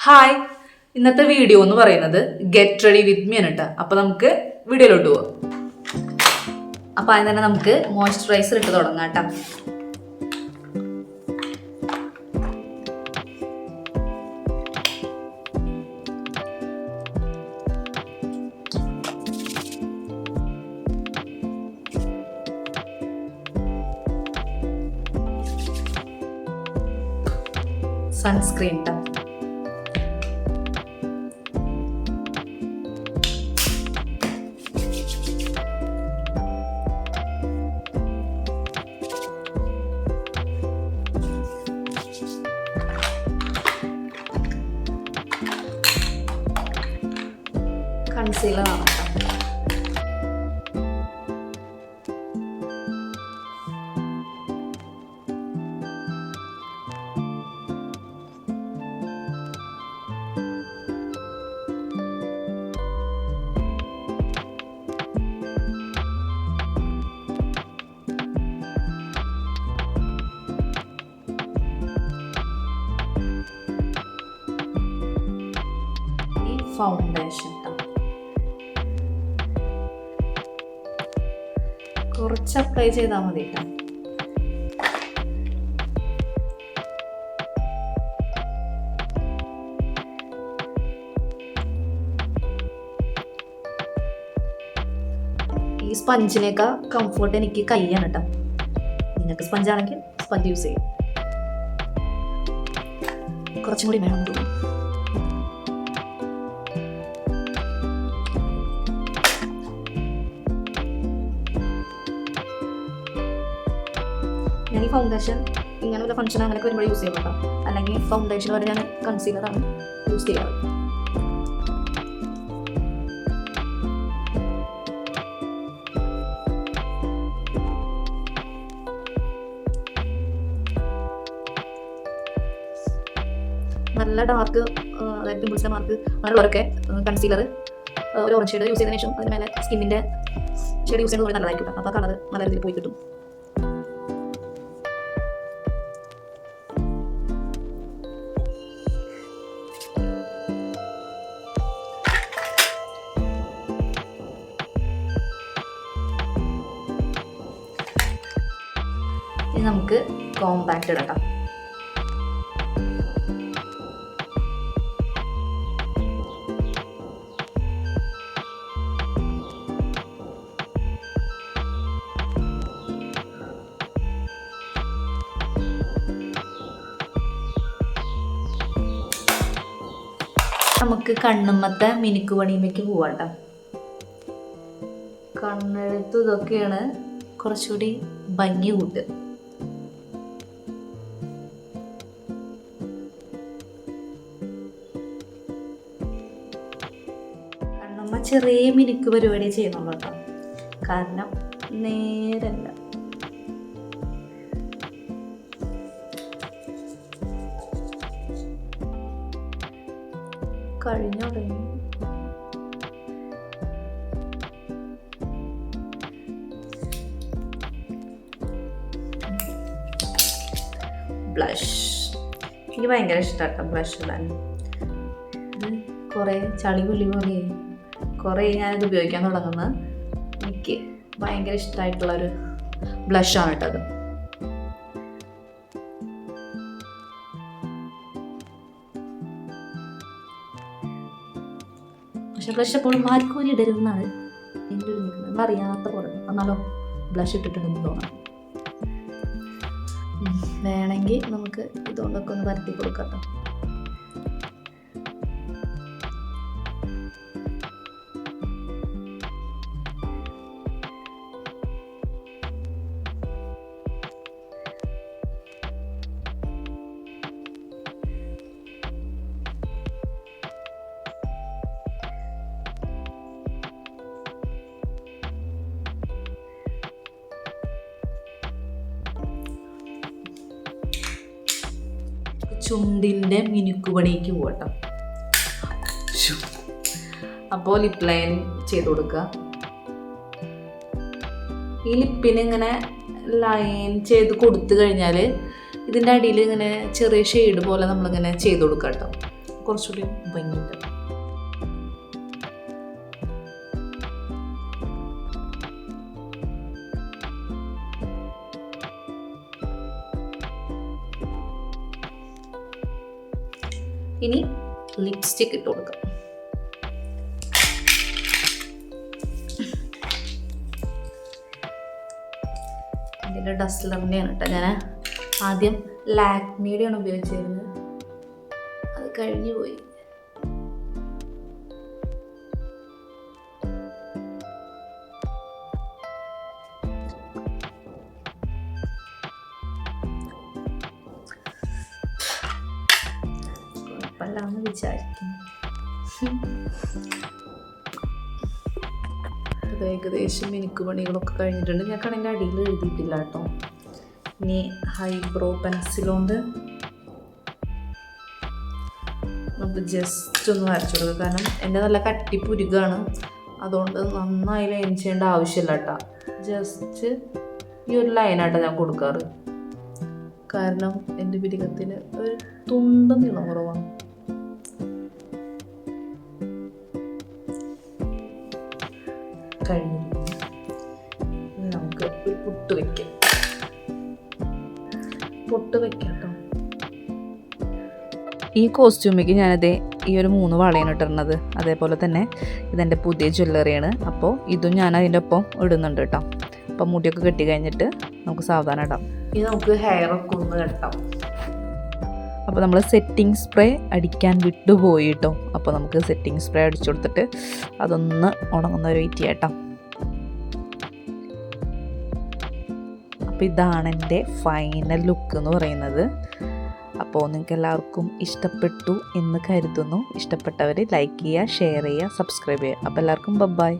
Hi, ഇന്നത്തെ video എന്ന് പറയുന്നത് ഗെറ്റ് റെഡി വിത്ത് മീ ആണ് കേട്ടോ. അപ്പോൾ നമുക്ക് വീഡിയോയിലോട്ട് പോവാം. അപ്പോൾ അതിന് തന്നെ നമുക്ക് മോയ്സ്ചറൈസർ ഇട്ട് തുടങ്ങാം കേട്ടോ. സൺസ്ക്രീൻ ട്ടോ. കൺസീലർ ആണ് കേട്ടോ. ഫൗണ്ടേഷൻ കുറച്ച് അപ്ലൈ ചെയ്താൽ മതി കേട്ടോ. ഈ സ്പഞ്ചിനേക്കാൾ കംഫർട്ട് എനിക്ക് കൈയാണ് കേട്ടോ. നിങ്ങൾക്ക് സ്പഞ്ചാണെങ്കിൽ സ്പഞ്ച് യൂസ് ചെയ്യും. കുറച്ചും കൂടി വേണം തോന്നുന്നു. ഞാൻ ഈ ഫൗണ്ടേഷൻ ഇങ്ങനെ ഒരു ഫംഗ്ഷൻ അങ്ങനെയൊക്കെ വരുമ്പോൾ യൂസ് ചെയ്യുന്നുണ്ടോ, അല്ലെങ്കിൽ ഫൗണ്ടേഷൻ വരെ ഞാൻ കൺസീലറാണ് യൂസ് ചെയ്യാറ്. നല്ല ഡാർക്ക്, അതായത് പിമ്പിൾസിൻ്റെ മാർക്ക് അങ്ങനെയുള്ളവരൊക്കെ കൺസീലർ ഒരു ഓറഞ്ച് ഷെയ്ഡ് യൂസ് ചെയ്തതിനു ശേഷം അതിന് മേലെ സ്കിന്നിൻ്റെ ഷെയ്ഡ് യൂസ് ചെയ്യുന്നത് നല്ലതായിരിക്കും. അപ്പോൾ കളർ നല്ല രീതിയിൽ പോയി കിട്ടും. ഇനി നമുക്ക് കോമ്പാക്റ്റ് ഇടാം. നമുക്ക് കണ്ണുമ്മത്തെ മിനുക്ക് പണിയുമ്പേക്ക് പോവാട്ടോ. കണ്ണെഴുത്ത് ഇതൊക്കെയാണ് കുറച്ചുകൂടി ഭംഗി കൂട്ടുക. കണ്ണമ്മ ചെറിയ മിനുക്ക് പരിപാടി ചെയ്യുന്നുള്ളൂ കേട്ടോ, കാരണം നേരല്ല. കഴിഞ്ഞു തുടങ്ങി. ബ്ലഷ് എനിക്ക് ഭയങ്കര ഇഷ്ടമാട്ടോ ബ്ലഷ് ഇടാൻ. ഇത് കുറേ ചളി പുള്ളി പോലെ കുറേ ഞാനിത് ഉപയോഗിക്കാൻ തുടങ്ങുന്നത്. എനിക്ക് ഭയങ്കര ഇഷ്ടമായിട്ടുള്ളൊരു ബ്ലഷാണ് കേട്ടോ അത്. പക്ഷെ ബ്ലഷ് എപ്പോഴും മാറിക്കോരി ഇടരുതെന്നാണ് എൻ്റെ ഒരു നിൽക്കുന്നത്. നമ്മളറിയാത്ത പോലെ എന്നാലോ ബ്ലഷ് ഇട്ടിട്ടുണ്ടെന്ന് തോന്നാം. വേണമെങ്കിൽ നമുക്ക് ഇതുകൊണ്ടൊക്കെ ഒന്ന് പരത്തി കൊടുക്കാം കേട്ടോ. ചുണ്ടിൻ്റെ മിനുക്ക് പണിക്ക് പോകട്ടോ. അപ്പോൾ ലിപ്പ് ലൈൻ ചെയ്ത് കൊടുക്കുക. ഈ ലിപ്പിന് ഇങ്ങനെ ലൈൻ ചെയ്ത് കൊടുത്തു കഴിഞ്ഞാൽ ഇതിൻ്റെ അടിയിൽ ഇങ്ങനെ ചെറിയ ഷെയ്ഡ് പോലെ നമ്മളിങ്ങനെ ചെയ്ത് കൊടുക്കുക കേട്ടോ. കുറച്ചുകൂടി ഭംഗിയുണ്ട്. ഇനി ലിപ്സ്റ്റിക് ഇട്ട് കൊടുക്കാം. ഇതിൻ്റെ ഡസ്റ്റലറിൻ്റെയാണ് കേട്ടോ. ഞാൻ ആദ്യം ലാക്മിയുടെയാണ് ഉപയോഗിച്ചിരുന്നത്, അത് കഴിഞ്ഞു പോയി. കുഴപ്പമില്ലാന്ന് വിചാരിക്കുന്നു. അത് ഏകദേശം മിനുക്ക് പണികളൊക്കെ കഴിഞ്ഞിട്ടുണ്ട്. ഞാൻ കണ്ണിൻ്റെ അടിയിൽ എഴുതിയിട്ടില്ല കേട്ടോ. ഇനി ഹൈബ്രോ പെൻസിലുകൊണ്ട് നമുക്ക് ജസ്റ്റ് ഒന്ന് വരച്ചു കൊടുക്കുക. കാരണം എൻ്റെ നല്ല കട്ടിപ്പുരുകാണ്, അതുകൊണ്ട് നന്നായി ലൈൻ ചെയ്യേണ്ട ആവശ്യമില്ല കേട്ടോ. ജസ്റ്റ് ഈ ഒരു ലൈനായിട്ട് ഞാൻ കൊടുക്കാറ്. കാരണം എൻ്റെ പിരികത്തിന് ഒരു തുണ്ട നീളം കുറവാണ്. കഴിഞ്ഞിരിക്കുന്നു. നമുക്ക് ഒരു പൊട്ട് വയ്ക്കാം. കേട്ടോ. ഈ കോസ്റ്റ്യൂമിക്ക് ഞാനത് ഈ ഒരു 3 വളയാണ് ഇട്ടിരുന്നത്. അതേപോലെ തന്നെ ഇതെൻ്റെ പുതിയ ജ്വല്ലറിയാണ്. അപ്പോൾ ഇതും ഞാൻ അതിൻ്റെ ഒപ്പം ഇടുന്നുണ്ട് കേട്ടോ. അപ്പം മുടിയൊക്കെ കെട്ടി കഴിഞ്ഞിട്ട് നമുക്ക് സാവധാനം ഇടാം. ഇനി നമുക്ക് ഹെയറൊക്കെ ഒന്ന് കെട്ടാം. അപ്പോൾ നമ്മൾ സെറ്റിംഗ് സ്പ്രേ അടിക്കാൻ വിട്ടുപോയി കേട്ടോ. അപ്പോൾ നമുക്ക് സെറ്റിംഗ് സ്പ്രേ അടിച്ചു കൊടുത്തിട്ട് അതൊന്ന് ഉണങ്ങുന്ന ഒരു വെയിറ്റ് ചെയ്യാം കേട്ടോ. അപ്പോൾ ഇതാണ് എൻ്റെ ഫൈനൽ ലുക്ക് എന്ന് പറയുന്നത്. അപ്പോൾ നിങ്ങൾക്ക് എല്ലാവർക്കും ഇഷ്ടപ്പെട്ടു എന്ന് കരുതുന്നു. ഇഷ്ടപ്പെട്ടവർ ലൈക്ക് ചെയ്യുക, ഷെയർ ചെയ്യുക, സബ്സ്ക്രൈബ് ചെയ്യുക. അപ്പോൾ എല്ലാവർക്കും ബൈ.